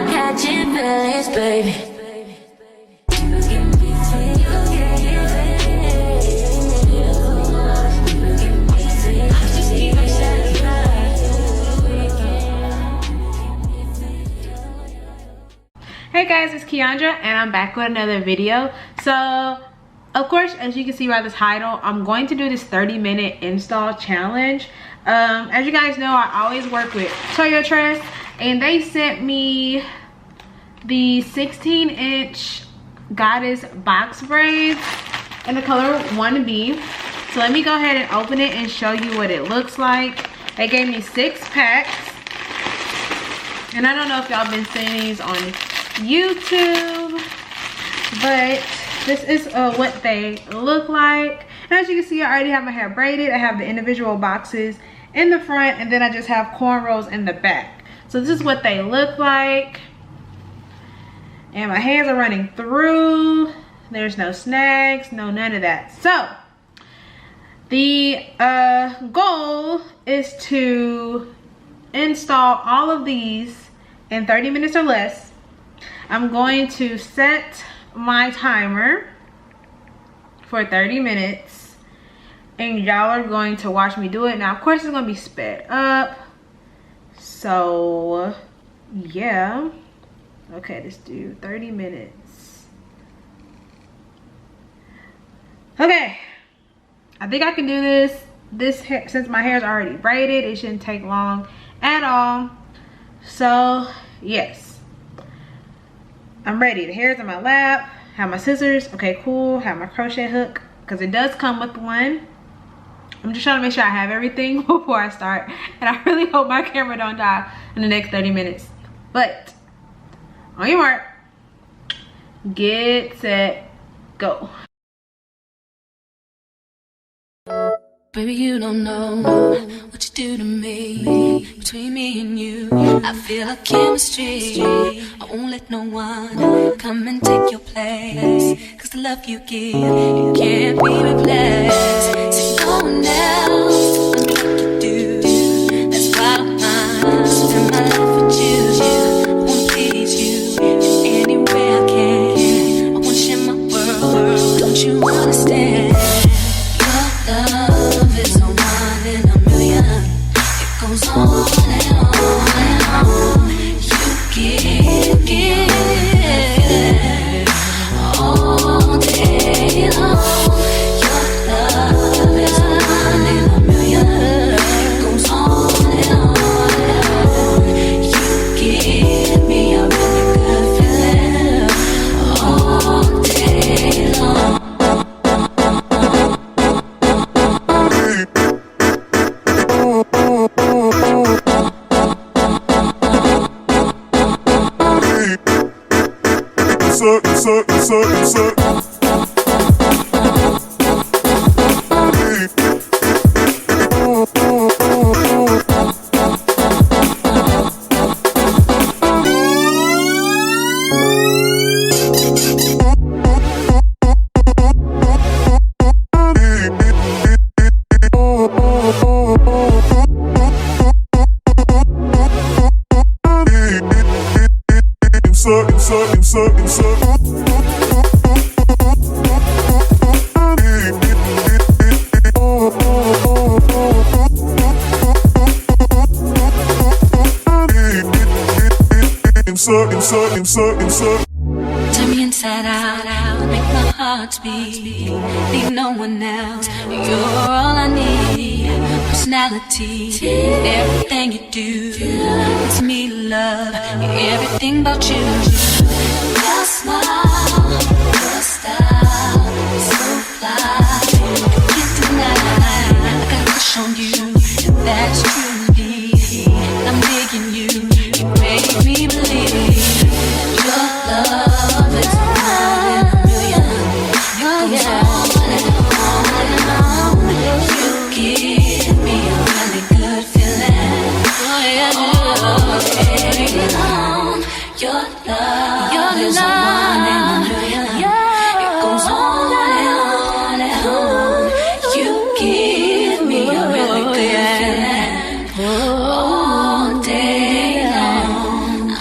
catching feelings, baby. Hey guys, it's Keandra and I'm back with another video. So of course, as you can see by the title, I'm going to do this 30-minute install challenge. As you guys know, I always work with Toyotress, and they sent me the 16-inch goddess box braids in the color 1B. So let me go ahead and open it and show you what it looks like. They gave me 6 packs, and I don't know if y'all been seeing these on YouTube, but this is what they look like. And as you can see, I already have my hair braided. I have the individual boxes in the front, and then I just have cornrows in the back. So this is what they look like, and my hands are running through. There's no snags, no none of that. So the goal is to install all of these in 30 minutes or less. I'm going to set my timer for 30 minutes, and y'all are going to watch me do it. Now of course it's going to be sped up, so yeah. Okay, let's do 30 minutes. Okay, I think I can do this hair, since my hair is already braided. It shouldn't take long at all. So yes, I'm ready. The hair's in my lap. Have my scissors. Okay, cool. Have my crochet hook, because it does come with one. I'm just trying to make sure I have everything before I start, and I really hope my camera don't die in the next 30 minutes. But on your mark, get set, go. Baby, you don't know what you do to me. Between me and you, I feel a chemistry. I won't let no one come and take your place, 'cause the love you give, it can't be replaced. So no one else can do like you do. That's why I'm mine. Spend my life with you. I wanna please you in any way I can. I wanna share my world. Don't you understand? Your love is a one in a million. It goes on and on and on. You give all day long. Your love is a one in a million. It goes on and on and on. You give me a really good feeling all day long. Turn me inside out, make my heart beat. Need no one else, you're all I need. Personality, everything you do, it's me to love, everything about you. Your smile, your style, so fly, can't deny. I got a crush on you, and that's truly. I'm digging you, you make me believe. Your love is one in a million. It goes on and on. You give me a really good feeling. All day long. Your love is one in a million. It goes on and on. You give me a really good feeling all day long.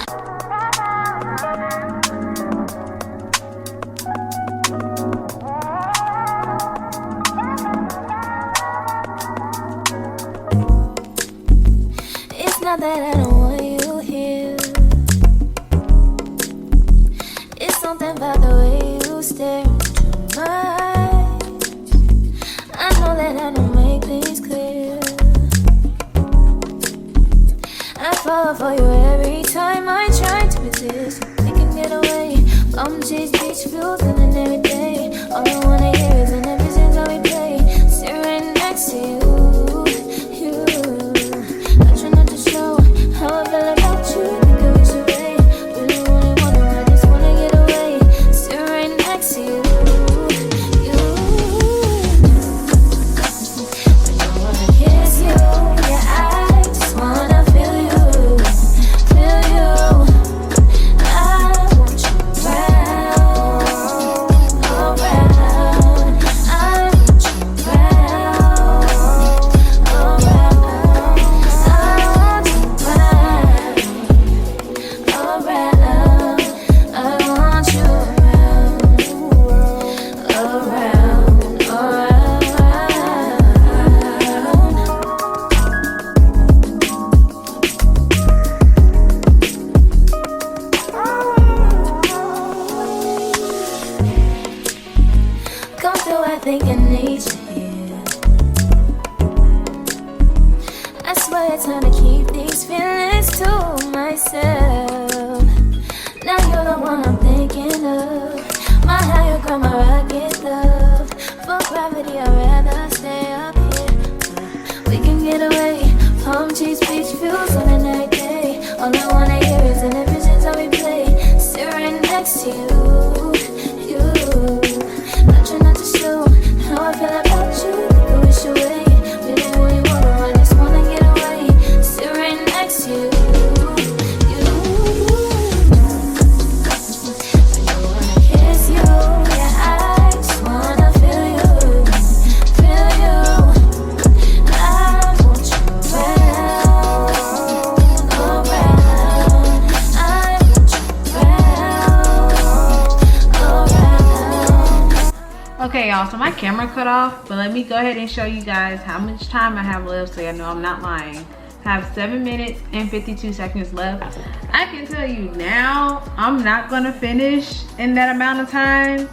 y'all, so my camera cut off, but let me go ahead and show you guys how much time I have left so I know I'm not lying. I have 7 minutes and 52 seconds left. I can tell you now, I'm not gonna finish in that amount of time.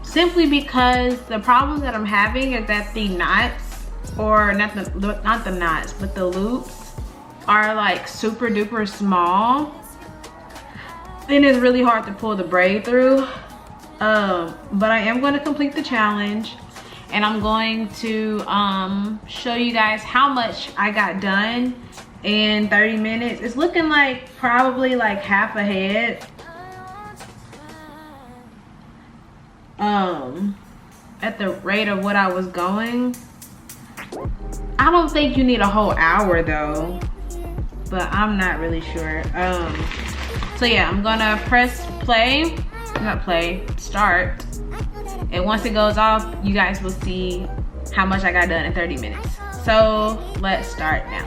Simply because the problem that I'm having is that the knots, or not the knots, but the loops are like super duper small. Then it's really hard to pull the braid through. But I am going to complete the challenge, and I'm going to show you guys how much I got done in 30 minutes. It's looking like probably like half a head. At the rate of what I was going. I don't think you need a whole hour though, but I'm not really sure. So yeah, I'm gonna press play, not play, start. And once it goes off, you guys will see how much I got done in 30 minutes. So let's start now.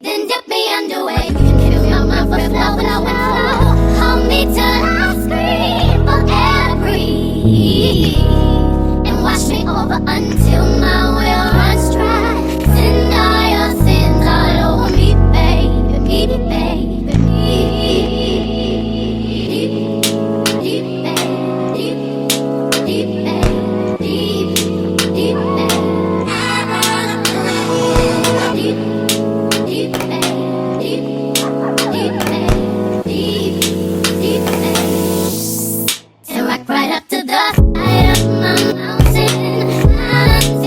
Then dip me underway. You can feel my mind for flow when I went slow. Hold me till I scream for air to breathe, and wash me over until my will runs dry. Send all your sins all over me, baby, baby, baby, deep, deep, baby, deep, deep, baby, deep, deep, baby. Right up to the side of my mountain.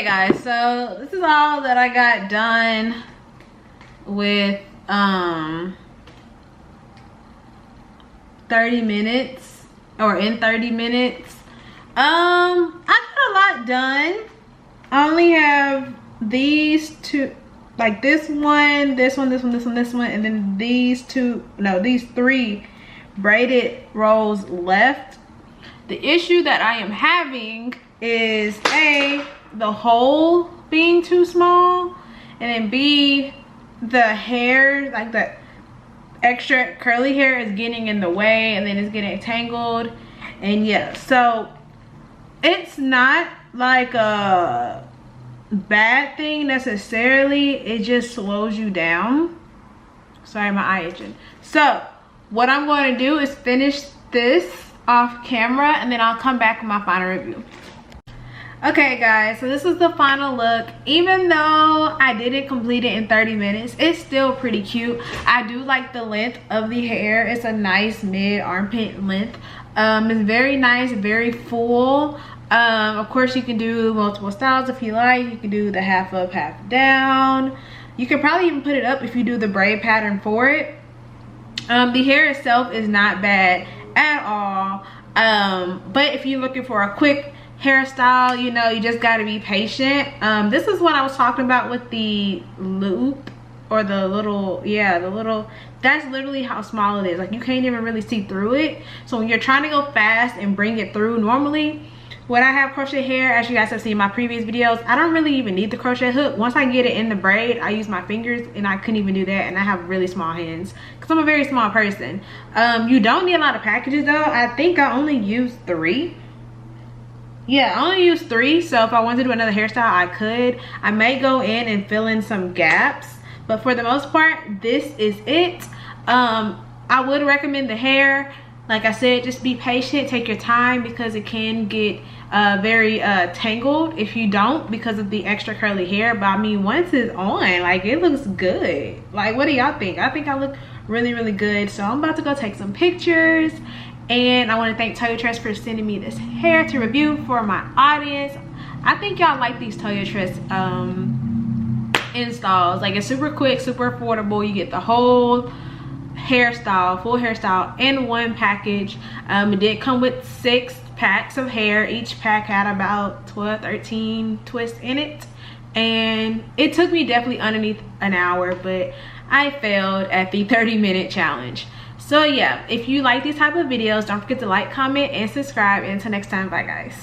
guys, so this is all that I got done with 30 minutes, or in 30 minutes. I got a lot done. I only have these two, like this one, this one, this one, this one, this one, and then these three braided rows left. The issue that I am having is A, the hole being too small, and then B, the hair, like the extra curly hair is getting in the way, and then it's getting tangled. And yeah, so it's not like a bad thing necessarily, it just slows you down. Sorry, my eye itching. So what I'm going to do is finish this off camera, and then I'll come back with my final review. Okay guys, so this is the final look. Even though I didn't complete it in 30 minutes, it's still pretty cute. I do like the length of the hair. It's a nice mid armpit length. It's very nice, very full. Of course you can do multiple styles if you like. You can do the half up, half down. You could probably even put it up if you do the braid pattern for it. The hair itself is not bad at all. But if you're looking for a quick hairstyle, you know, you just got to be patient. This is what I was talking about with the loop, or the little, yeah, the little, that's literally how small it is. Like you can't even really see through it. So when you're trying to go fast and bring it through, normally when I have crochet hair, as you guys have seen in my previous videos, I don't really even need the crochet hook. Once I get it in the braid, I use my fingers, and I couldn't even do that, and I have really small hands because I'm a very small person. You don't need a lot of packages though. I think I only used 3. Yeah, I only used 3, so if I wanted to do another hairstyle, I could. I may go in and fill in some gaps, but for the most part, this is it. I would recommend the hair. Like I said, just be patient, take your time, because it can get very tangled if you don't, because of the extra curly hair. But I mean, once it's on, like, it looks good. Like, what do y'all think? I think I look really, really good. So I'm about to go take some pictures. And I want to thank Toyotress for sending me this hair to review for my audience. I think y'all like these Toyotress installs. Like, it's super quick, super affordable. You get the whole hairstyle, full hairstyle in one package. It did come with 6 packs of hair. Each pack had about 12, 13 twists in it. And it took me definitely underneath an hour, but I failed at the 30-minute challenge. So yeah, if you like these type of videos, don't forget to like, comment, and subscribe. And until next time, bye guys.